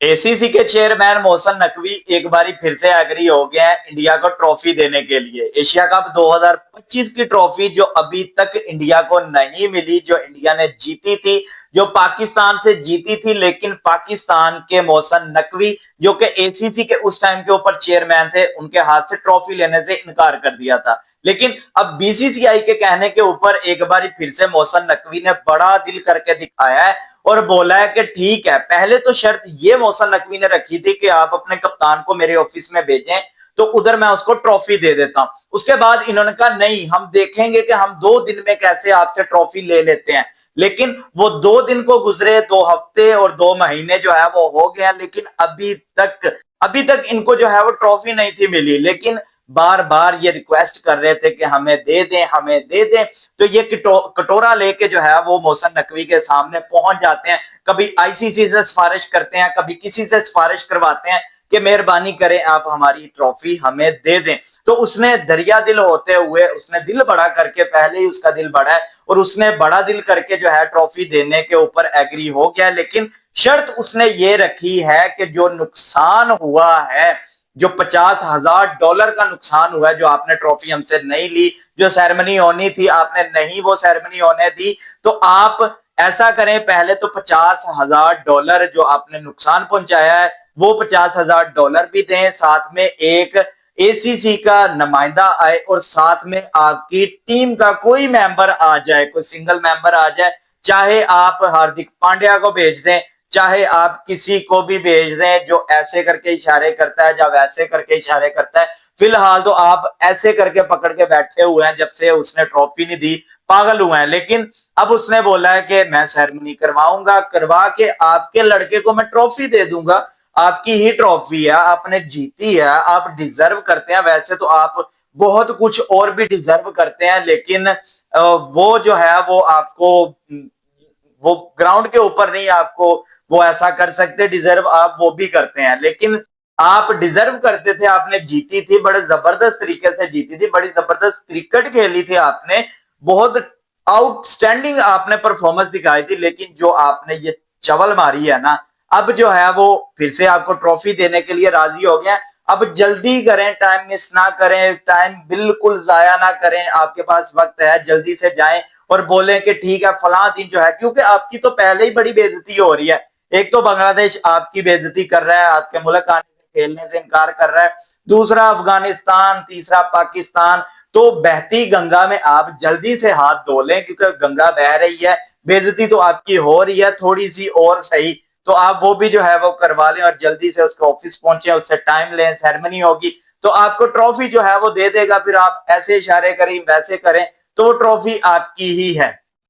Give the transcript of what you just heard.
ACC के chairman Mohsin Naqvi एक बारी फिर से एग्री हो गए हैं इंडिया को ट्रॉफी देने के लिए। एशिया कप 2025 की ट्रॉफी जो अभी तक इंडिया को नहीं मिली, जो इंडिया ने जीती थी, जो पाकिस्तान से जीती थी, लेकिन पाकिस्तान के मोहसन नकवी जो कि एसीसी के उस टाइम के ऊपर चेयरमैन थे, उनके हाथ से ट्रॉफी लेने से इनकार कर दिया था। लेकिन अब बीसीसीआई के कहने के ऊपर एक बार फिर से मोहसन नकवी ने बड़ा दिल करके दिखाया है और बोला है कि ठीक है, पहले तो शर्त ये मोहसन नकवी ने रखी थी कि आप अपने कप्तान को मेरे ऑफिस में भेजें तो उधर मैं उसको ट्रॉफी दे देता हूं। उसके बाद इन्होंने कहा नहीं, हम देखेंगे कि हम 2 दिन में कैसे आपसे ट्रॉफी ले लेते हैं। लेकिन वो 2 दिन को गुजरे, 2 हफ्ते और 2 महीने जो है वो हो गया, लेकिन अभी तक इनको जो है वो ट्रॉफी नहीं थी मिली। लेकिन बार बार ये रिक्वेस्ट कर रहे थे कि हमें दे दें, हमें दे दें। तो ये कटोरा लेके जो है वो मोहसन नकवी के सामने पहुंच जाते हैं। कभी आईसीसी से सिफारिश करते हैं, कभी किसी से सिफारिश करवाते हैं कि मेहरबानी करें आप हमारी ट्रॉफी हमें दे दें। तो उसने दरिया दिल होते हुए, उसने दिल बड़ा करके, पहले ही उसका दिल बड़ा है और उसने बड़ा दिल करके जो है ट्रॉफी देने के ऊपर एग्री हो गया। लेकिन शर्त उसने ये रखी है कि जो नुकसान हुआ है, जो $50,000 का नुकसान हुआ है, जो आपने ट्रॉफी हमसे नहीं ली, जो सेरेमनी होनी थी आपने नहीं वो सेरेमनी होने दी, तो आप ऐसा करें, पहले तो $50,000 जो आपने नुकसान पहुंचाया है वो $50,000 भी दें, साथ में एक एसीसी का नुमाइंदा आए और साथ में आपकी टीम का कोई मेंबर आ जाए, कोई सिंगल मेंबर आ जाए। चाहे आप हार्दिक पांड्या को भेज दें, चाहे आप किसी को भी भेज दें जो ऐसे करके इशारे करता है या वैसे करके इशारे करता है। फिलहाल तो आप ऐसे करके पकड़ के बैठे हुए हैं, जब से उसने ट्रॉफी नहीं दी पागल हुए हैं। लेकिन अब उसने बोला है कि मैं सेरेमनी करवाऊंगा, करवा के आपके लड़के को मैं ट्रॉफी दे दूंगा। आपकी ही ट्रॉफी है, आपने जीती है, आप डिजर्व करते हैं। वैसे तो आप बहुत कुछ और भी डिजर्व करते हैं, लेकिन वो जो है वो आपको, वो ग्राउंड के ऊपर नहीं आपको वो ऐसा कर सकते। डिजर्व आप वो भी करते हैं, लेकिन आप डिजर्व करते थे। आपने जीती थी, बड़े जबरदस्त तरीके से जीती थी, बड़ी जबरदस्त क्रिकेट खेली थी आपने, बहुत आउटस्टैंडिंग आपने परफॉर्मेंस दिखाई थी। लेकिन जो आपने ये चवल मारी है ना, अब जो है वो फिर से आपको ट्रॉफी देने के लिए राजी हो गया। अब जल्दी करें, टाइम मिस ना करें, टाइम बिल्कुल जाया ना करें, आपके पास वक्त है, जल्दी से जाएं और बोले कि ठीक है फलां दिन जो है, क्योंकि आपकी तो पहले ही बड़ी बेइज्जती हो रही है। एक तो बांग्लादेश आपकी बेइज्जती कर रहा है, आपके मुल्क आने से, खेलने से इनकार कर रहा है, दूसरा अफगानिस्तान, तीसरा पाकिस्तान। तो बहती गंगा में आप जल्दी से हाथ धो लें, क्योंकि गंगा बह रही है, बेइज्जती तो आपकी हो रही है, थोड़ी सी और सही तो आप वो भी जो है वो करवा लें और जल्दी से उसके ऑफिस पहुंचे, उससे टाइम लें, सेरेमनी होगी तो आपको ट्रॉफी जो है वो दे देगा। फिर आप ऐसे इशारे करें, वैसे करें, तो वो ट्रॉफी आपकी ही है।